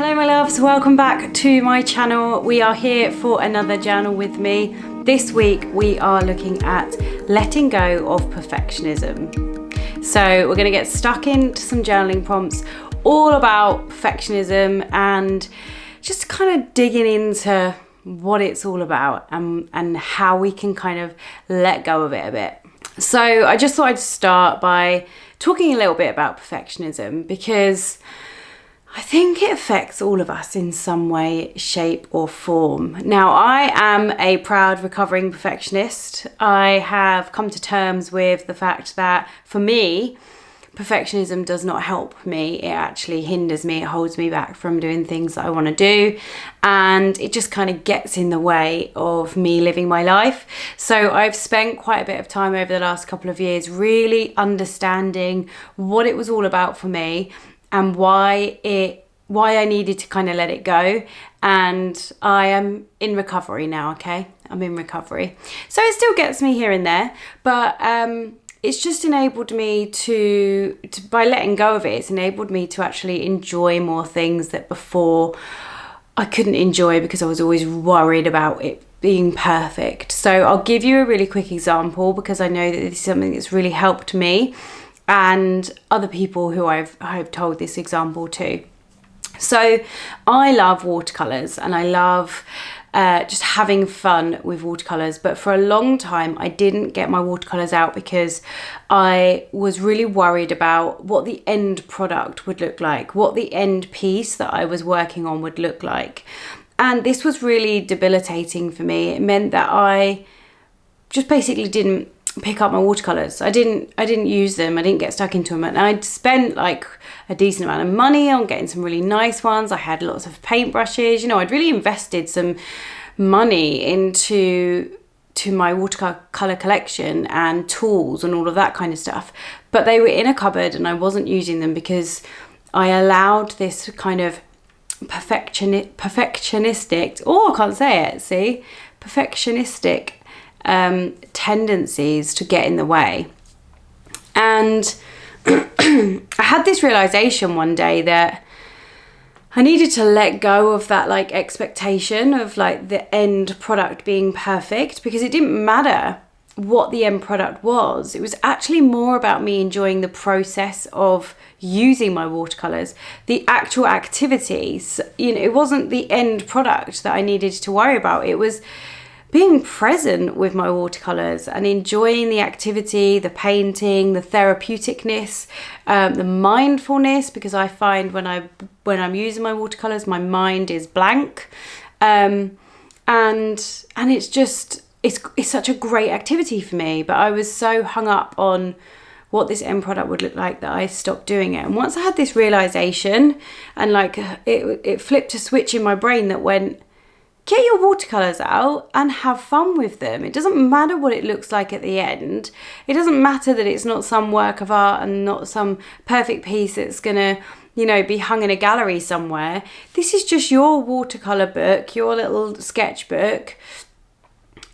Hello my loves, welcome back to my channel. We are here for another journal with me. This week we are looking at letting go of perfectionism. So we're going to get stuck into some journaling prompts all about perfectionism and just kind of digging into what it's all about and how we can kind of let go of it a bit. So I just thought I'd start by talking a little bit about perfectionism because I think it affects all of us in some way, shape or form. Now, I am a proud recovering perfectionist. I have come to terms with the fact that for me, perfectionism does not help me. It actually hinders me. It holds me back from doing things that I want to do. And it just kind of gets in the way of me living my life. So I've spent quite a bit of time over the last couple of years really understanding what it was all about for me and why I needed to kind of let it go. And I am in recovery now, okay? I'm in recovery. So it still gets me here and there, but it's just enabled me to by letting go of it, it's enabled me to actually enjoy more things that before I couldn't enjoy because I was always worried about it being perfect. So I'll give you a really quick example because I know that this is something that's really helped me and other people who I've told this example to. So I love watercolours and I love just having fun with watercolours, but for a long time I didn't get my watercolours out because I was really worried about what the end product would look like, what the end piece that I was working on would look like. And this was really debilitating for me. It meant that I just basically didn't pick up my watercolors. I didn't use them. I didn't get stuck into them, and I'd spent like a decent amount of money on getting some really nice ones. I had lots of paintbrushes. You know, I'd really invested some money into my watercolor collection and tools and all of that kind of stuff. But they were in a cupboard and I wasn't using them because I allowed this kind of perfectionistic. Oh, I can't say it. See, perfectionistic tendencies to get in the way. And I had this realization one day that I needed to let go of that like expectation of like the end product being perfect, because it didn't matter what the end product was. It was actually more about me enjoying the process of using my watercolors, the actual activities. You know, it wasn't the end product that I needed to worry about. It was being present with my watercolors and enjoying the activity, the painting, the therapeuticness, the mindfulness, because I find when I'm using my watercolors, my mind is blank, and it's just it's such a great activity for me. But I was so hung up on what this end product would look like that I stopped doing it. And once I had this realization, and like it flipped a switch in my brain that went, get your watercolors out and have fun with them. It doesn't matter what it looks like at the end. It doesn't matter that it's not some work of art and not some perfect piece that's gonna, you know, be hung in a gallery somewhere. This is just your watercolor book, your little sketchbook.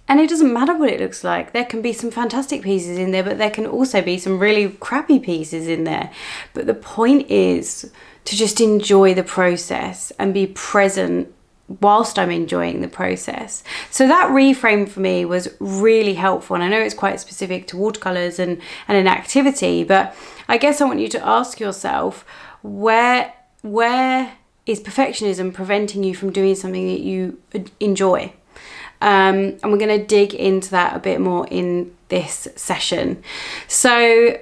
And it doesn't matter what it looks like. There can be some fantastic pieces in there, but there can also be some really crappy pieces in there. But the point is to just enjoy the process and be present whilst I'm enjoying the process. So that reframe for me was really helpful. And I know it's quite specific to watercolors and an activity, but I guess I want you to ask yourself, where is perfectionism preventing you from doing something that you enjoy? And we're going to dig into that a bit more in this session. So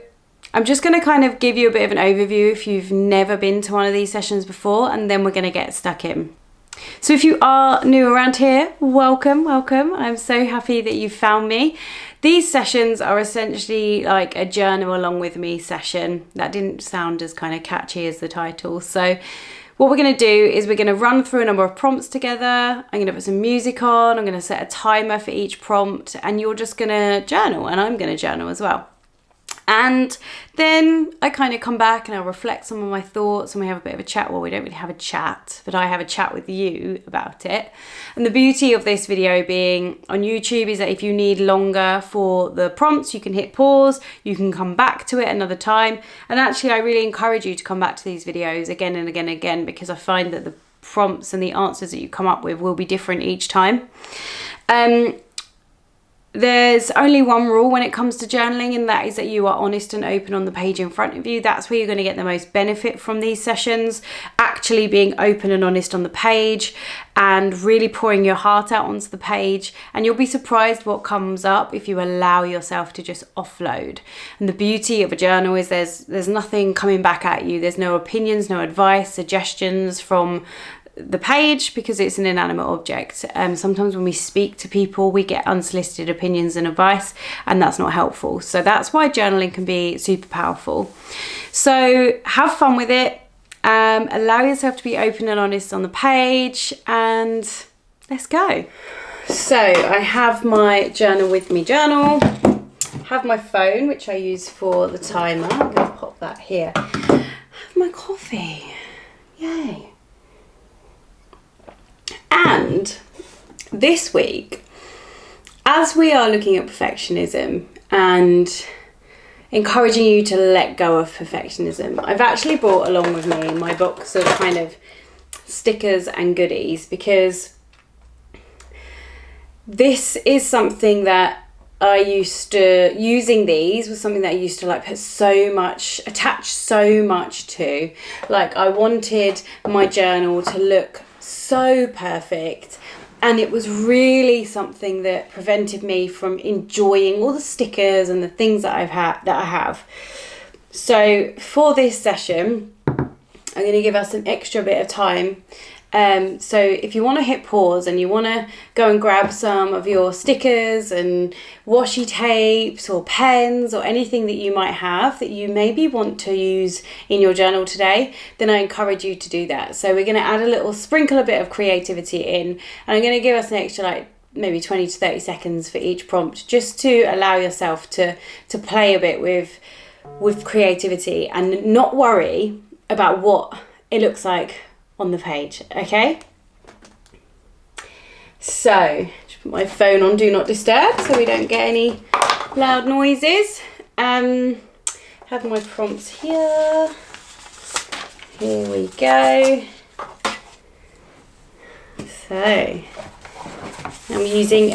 I'm just going to kind of give you a bit of an overview if you've never been to one of these sessions before, and then we're going to get stuck in. So if you are new around here, welcome. I'm so happy that you found me. These sessions are essentially like a journal along with me session. That didn't sound as kind of catchy as the title. So what we're going to do is we're going to run through a number of prompts together. I'm going to put some music on. I'm going to set a timer for each prompt, and you're just going to journal, and I'm going to journal as well. And then I kind of come back and I'll reflect some of my thoughts, and we have a bit of a chat. Well, we don't really have a chat, but I have a chat with you about it. And the beauty of this video being on YouTube is that if you need longer for the prompts, you can hit pause, you can come back to it another time. And actually, I really encourage you to come back to these videos again and again and again, because I find that the prompts and the answers that you come up with will be different each time. There's only one rule when it comes to journaling, and that is that you are honest and open on the page in front of you. That's where you're going to get the most benefit from these sessions, actually being open and honest on the page and really pouring your heart out onto the page. And you'll be surprised what comes up if you allow yourself to just offload. And the beauty of a journal is there's nothing coming back at you. There's no opinions, no advice, suggestions from the page, because it's an inanimate object. Sometimes when we speak to people, we get unsolicited opinions and advice, and that's not helpful. So that's why journaling can be super powerful. So have fun with it. Allow yourself to be open and honest on the page, and let's go. So I have my journal with me have my phone, which I use for the timer. I'm going to pop that here. Have my coffee. Yay. And this week, as we are looking at perfectionism and encouraging you to let go of perfectionism, I've actually brought along with me my box of kind of stickers and goodies, because this is something that using these was something that I used to like attach so much to. Like, I wanted my journal to look so perfect, and it was really something that prevented me from enjoying all the stickers and the things that I have. So for this session, I'm going to give us an extra bit of time. So if you want to hit pause and you want to go and grab some of your stickers and washi tapes or pens or anything that you might have that you maybe want to use in your journal today, then I encourage you to do that. So we're going to add sprinkle a bit of creativity in, and I'm going to give us an extra maybe 20 to 30 seconds for each prompt, just to allow yourself to play a bit with creativity and not worry about what it looks like on the page. Okay, so just put my phone on do not disturb so we don't get any loud noises. Have my prompts here we go. So I'm using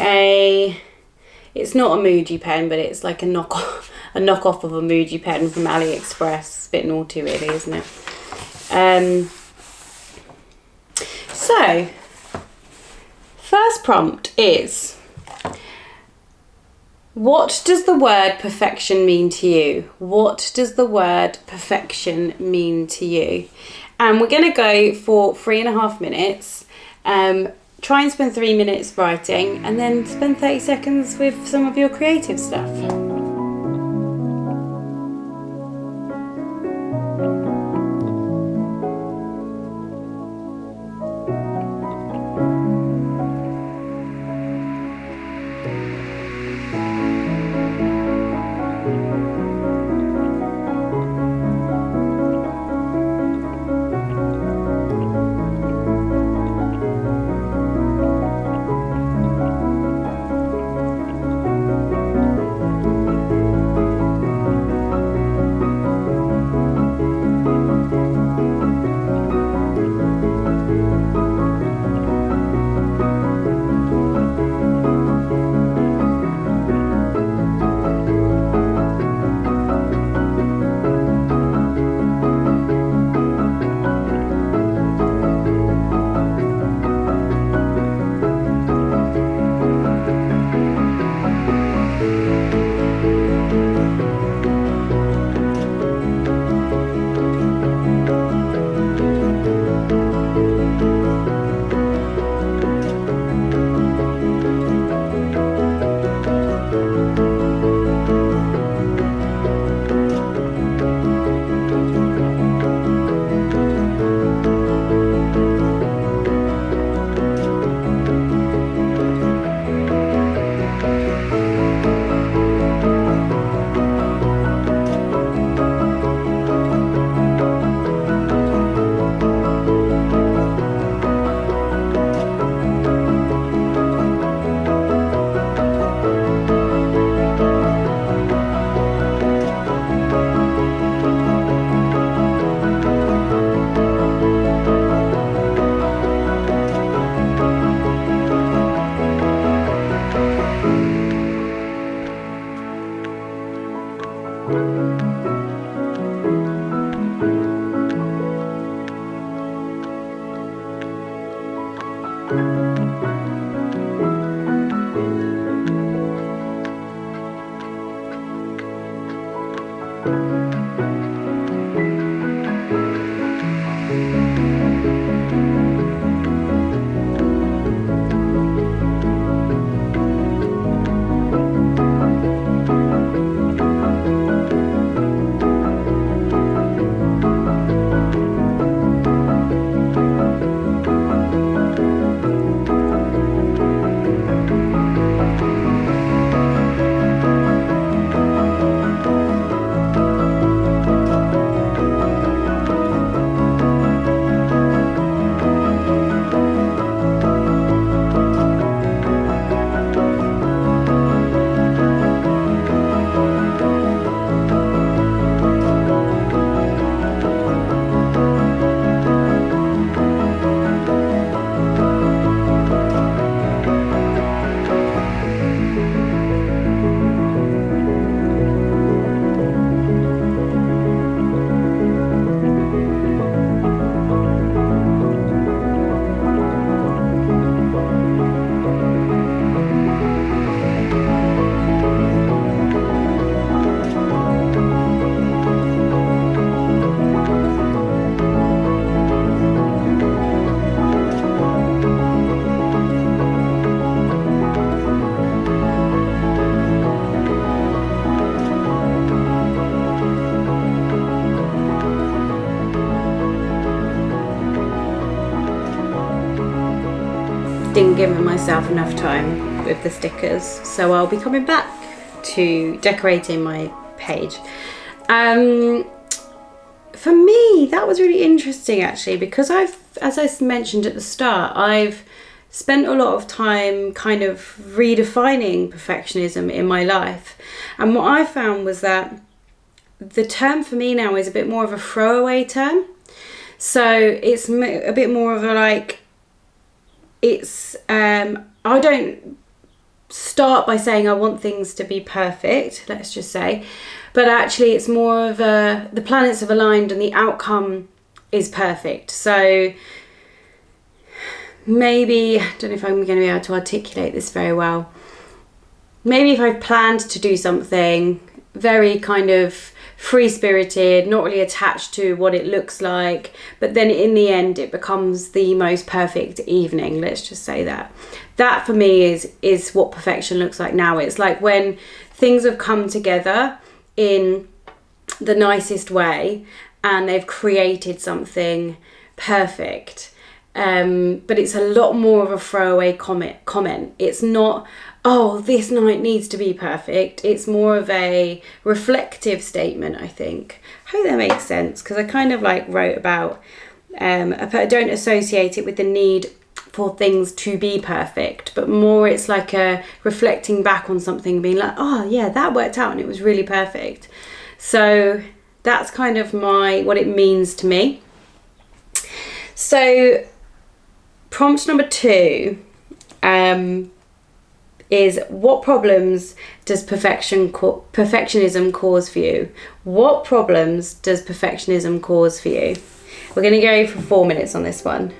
it's not a Muji pen, but it's like a knockoff of a Muji pen from AliExpress. It's a bit naughty really, isn't it? So, first prompt is, what does the word perfection mean to you? What does the word perfection mean to you? And we're going to go for 3.5 minutes. Try and spend 3 minutes writing, and then spend 30 seconds with some of your creative stuff. Didn't give myself enough time with the stickers, so I'll be coming back to decorating my page. For me, that was really interesting actually, because as I mentioned at the start, I've spent a lot of time kind of redefining perfectionism in my life, and what I found was that the term for me now is a bit more of a throwaway term. So it's a bit more of a like, it's I don't start by saying I want things to be perfect, let's just say, but actually it's more of a, the planets have aligned and the outcome is perfect. So maybe, I don't know if I'm going to be able to articulate this very well. Maybe if I've planned to do something very kind of free-spirited, not really attached to what it looks like, but then in the end it becomes the most perfect evening, let's just say that. That for me is what perfection looks like now. It's like when things have come together in the nicest way and they've created something perfect. But it's a lot more of a throwaway comment. It's not, oh, this night needs to be perfect. It's more of a reflective statement, I think. I hope that makes sense, because I kind of like wrote about, I don't associate it with the need for things to be perfect, but more it's like a reflecting back on something, being like, oh yeah, that worked out and it was really perfect. So that's kind of what it means to me. So prompt number 2 is, what problems does perfectionism cause for you? What problems does perfectionism cause for you? We're going to go for 4 minutes on this one.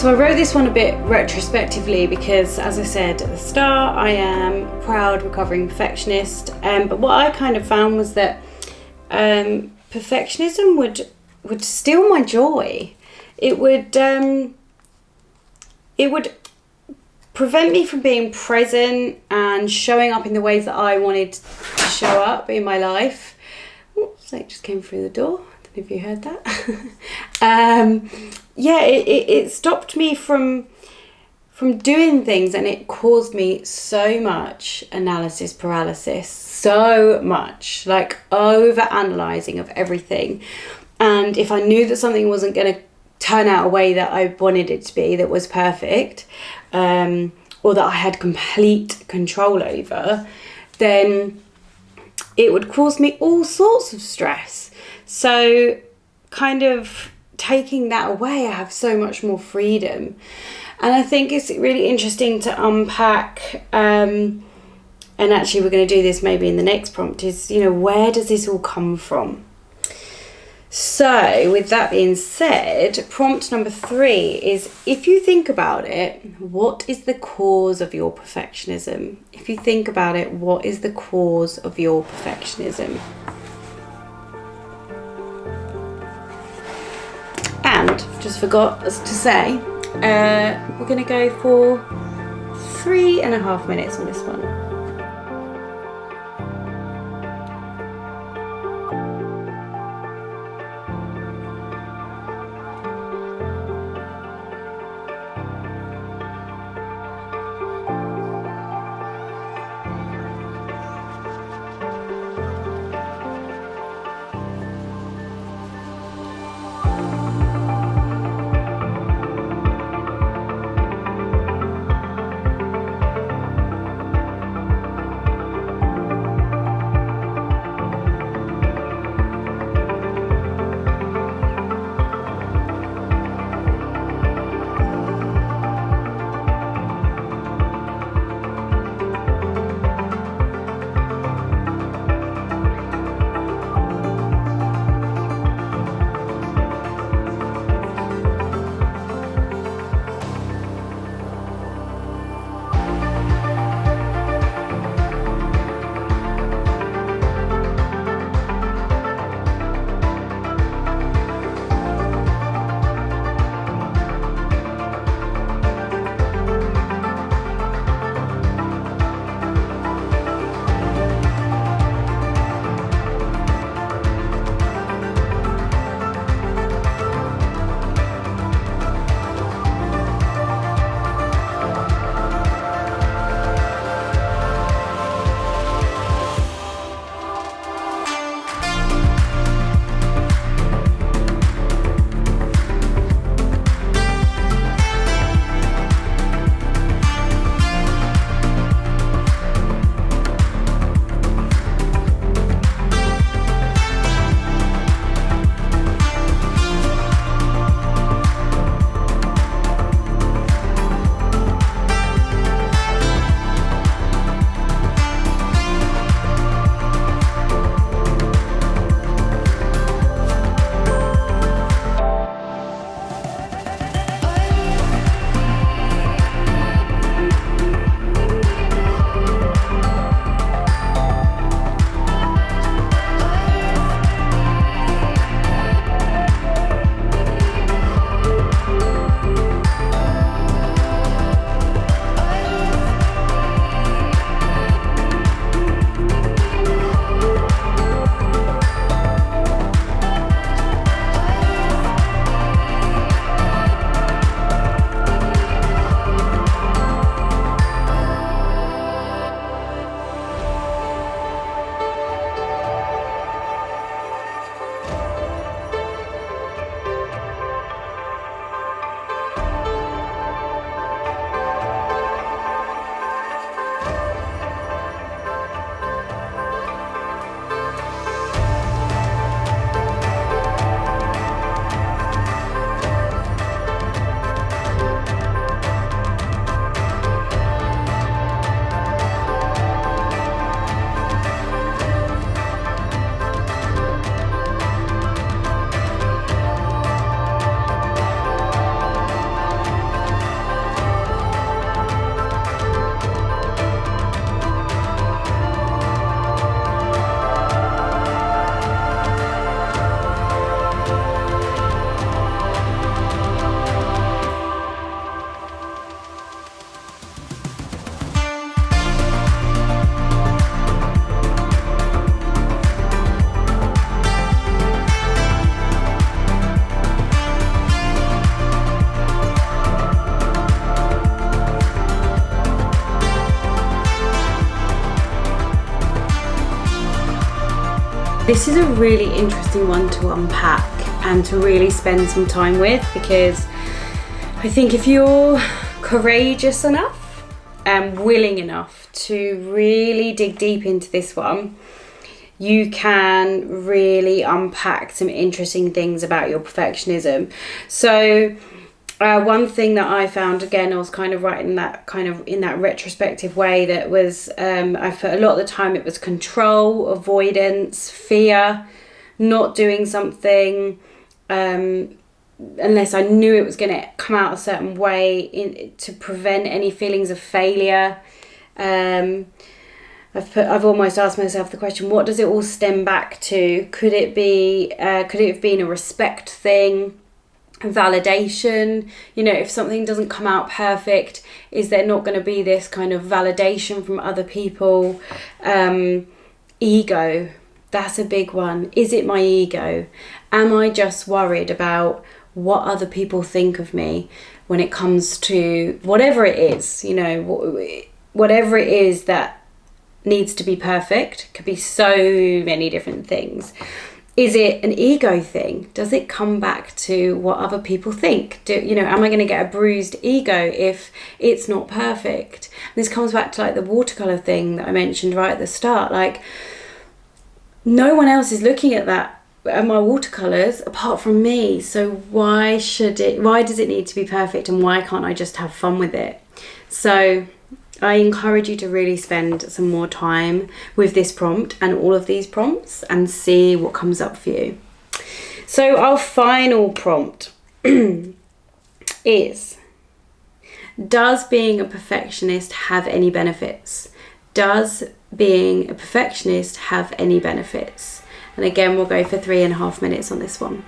So I wrote this one a bit retrospectively because, as I said at the start, I am a proud recovering perfectionist. But what I kind of found was that perfectionism would steal my joy. It would prevent me from being present and showing up in the ways that I wanted to show up in my life. Oops, it just came through the door. I don't know if you heard that. It stopped me from doing things, and it caused me so much analysis paralysis, so much like over analysing of everything. And if I knew that something wasn't going to turn out a way that I wanted it to be, that was perfect, or that I had complete control over, then it would cause me all sorts of stress. So kind of taking that away, I have so much more freedom. And I think it's really interesting to unpack, and actually we're going to do this maybe in the next prompt, is, where does this all come from? So with that being said, prompt number 3 is, if you think about it, what is the cause of your perfectionism? If you think about it, what is the cause of your perfectionism? And just forgot to say, we're going to go for 3.5 minutes on this one. This is a really interesting one to unpack and to really spend some time with, because I think if you're courageous enough and willing enough to really dig deep into this one, you can really unpack some interesting things about your perfectionism. So one thing that I found, again, I was kind of writing that kind of in that retrospective way, that was I felt a lot of the time it was control, avoidance, fear, not doing something unless I knew it was going to come out a certain way, to prevent any feelings of failure. I've almost asked myself the question, what does it all stem back to? Could it have been a respect thing? Validation, if something doesn't come out perfect, is there not going to be this kind of validation from other people? Ego, that's a big one. Is it my ego? Am I just worried about what other people think of me when it comes to whatever it is, whatever it is that needs to be perfect? Could be so many different things. Is it an ego thing? Does it come back to what other people think? Am I going to get a bruised ego if it's not perfect? And this comes back to like the watercolor thing that I mentioned right at the start. Like, no one else is looking at my watercolors apart from me. So why does it need to be perfect, and why can't I just have fun with it? So I encourage you to really spend some more time with this prompt and all of these prompts and see what comes up for you. So our final prompt is, does being a perfectionist have any benefits? Does being a perfectionist have any benefits? And again, we'll go for 3.5 minutes on this one.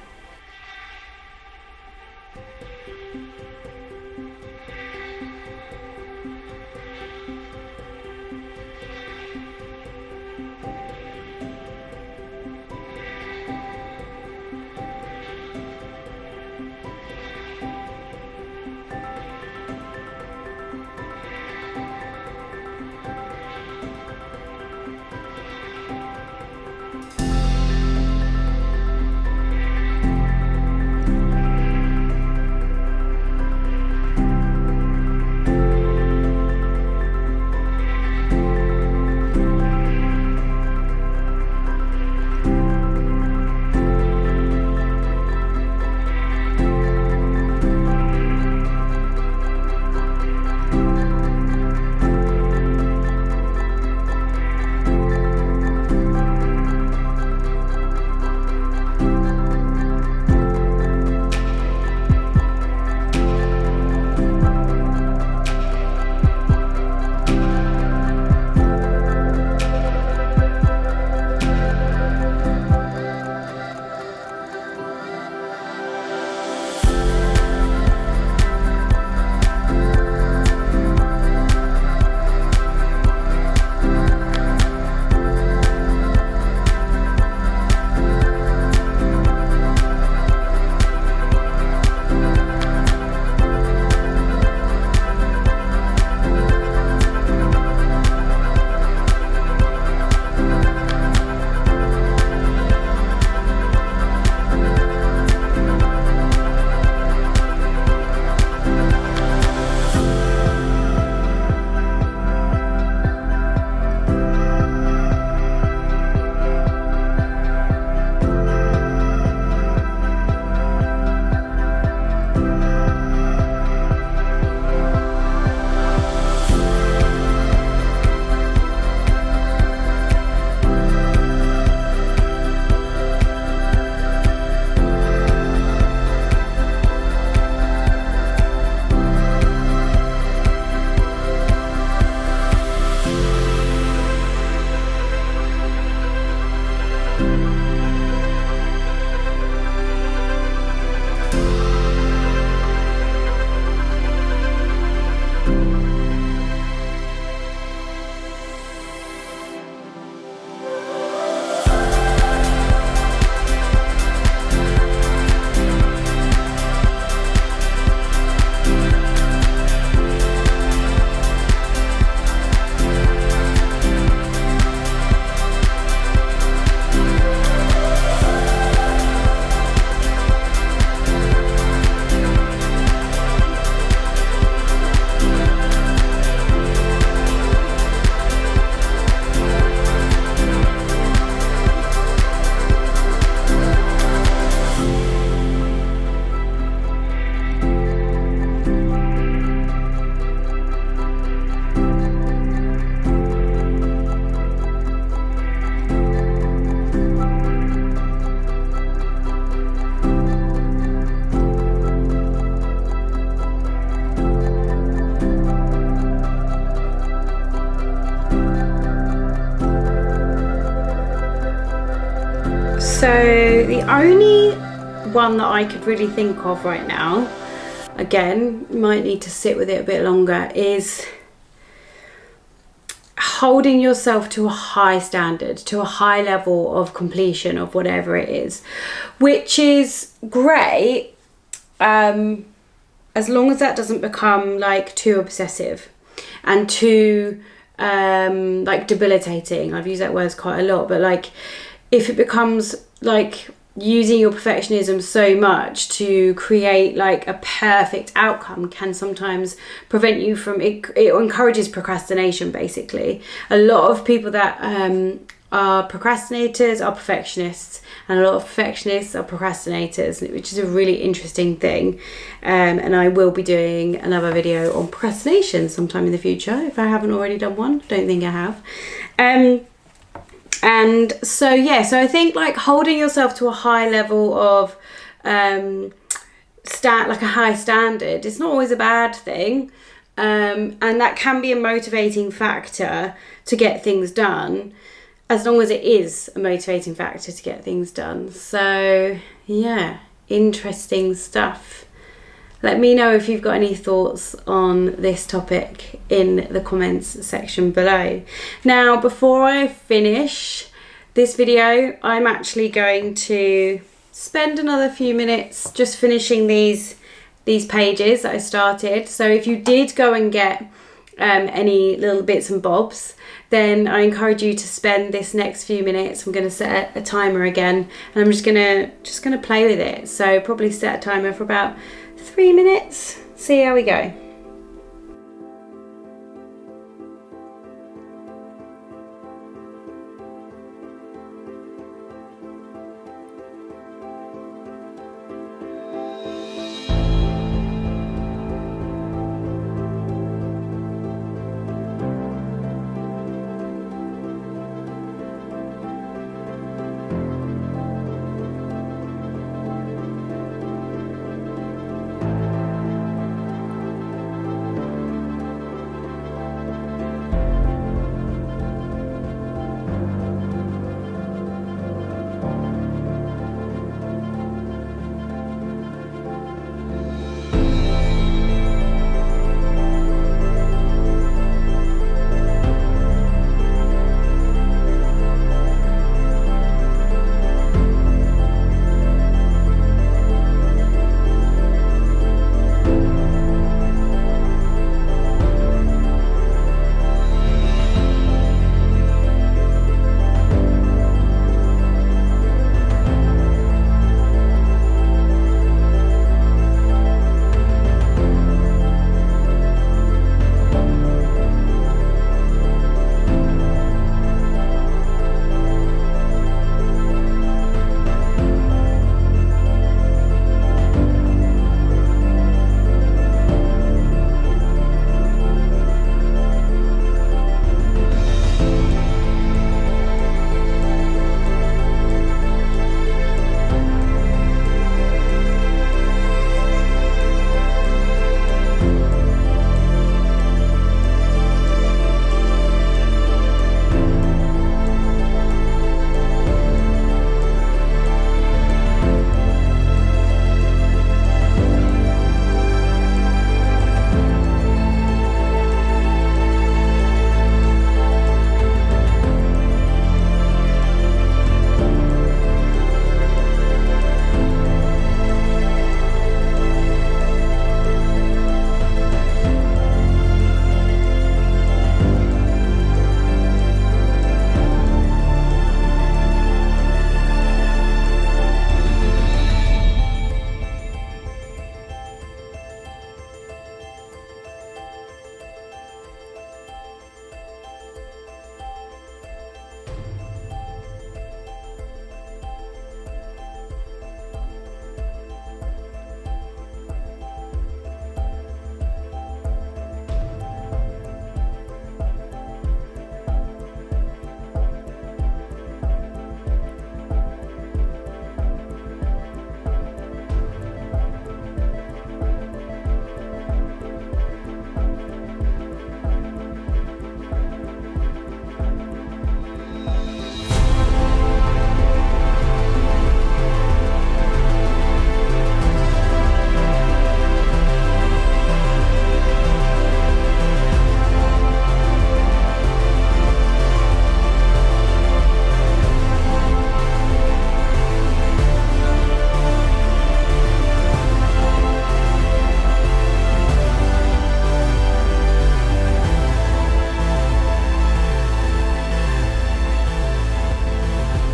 So the only one that I could really think of right now, again, might need to sit with it a bit longer, is holding yourself to a high standard, to a high level of completion of whatever it is, which is great, as long as that doesn't become like too obsessive and too like debilitating. I've used that word quite a lot, but like if it becomes like using your perfectionism so much to create like a perfect outcome can sometimes prevent you from it. It encourages procrastination, basically. A lot of people that are procrastinators are perfectionists, and a lot of perfectionists are procrastinators, which is a really interesting thing. And I will be doing another video on procrastination sometime in the future if I haven't already done one. Don't think I have. And so, yeah, so I think like holding yourself to a high level of like a high standard, it's not always a bad thing. And that can be a motivating factor to get things done, as long as it is a motivating factor to get things done. So, yeah, interesting stuff. Let me know if you've got any thoughts on this topic in the comments section below. Now, before I finish this video, I'm actually going to spend another few minutes just finishing these pages that I started. So if you did go and get any little bits and bobs, then I encourage you to spend this next few minutes. I'm going to set a timer again, and I'm just gonna play with it. So probably set a timer for about 3 minutes, see how we go.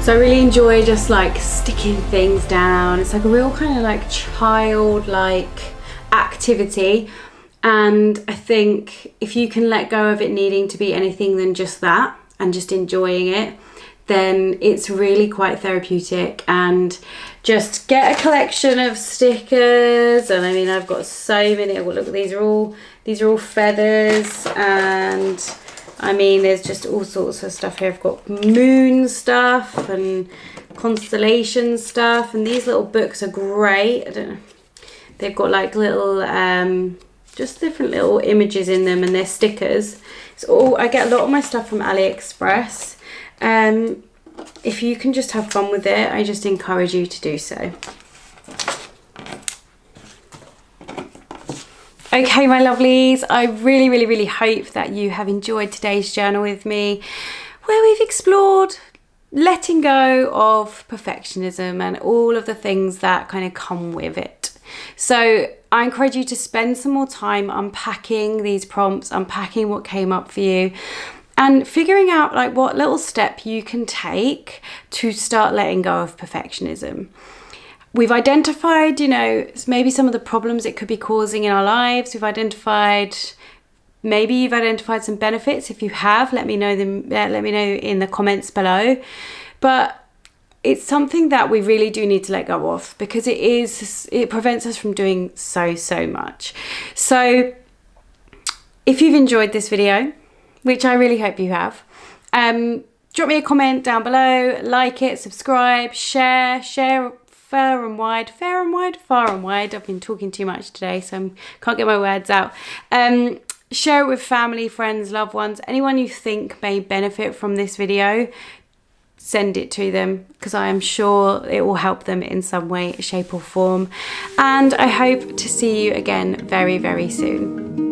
So I really enjoy just like sticking things down. It's like a real kind of like childlike activity. And I think if you can let go of it needing to be anything than just that and just enjoying it, then it's really quite therapeutic. And just get a collection of stickers. And I mean, I've got so many. Oh, look, these are all feathers, and I mean, there's just all sorts of stuff here. I've got moon stuff and constellation stuff, and these little books are great. I don't know. They've got like little, just different little images in them, and they're stickers. It's all, I get a lot of my stuff from AliExpress. If you can just have fun with it, I just encourage you to do so. Okay, my lovelies, I really hope that you have enjoyed today's journal with me, where we've explored letting go of perfectionism and all of the things that kind of come with it. So I encourage you to spend some more time unpacking these prompts, unpacking what came up for you, and figuring out like what little step you can take to start letting go of perfectionism. We've identified, you know, maybe some of the problems it could be causing in our lives. Maybe you've identified some benefits. If you have, let me know them. Let me know in the comments below. But it's something that we really do need to let go of, because it prevents us from doing so much. So if you've enjoyed this video, which I really hope you have, drop me a comment down below, like it, subscribe, share far and wide. I've been talking too much today, so I can't get my words out. Share it with family, friends, loved ones, anyone you think may benefit from this video. Send it to them, because I am sure it will help them in some way, shape or form. And I hope to see you again very soon.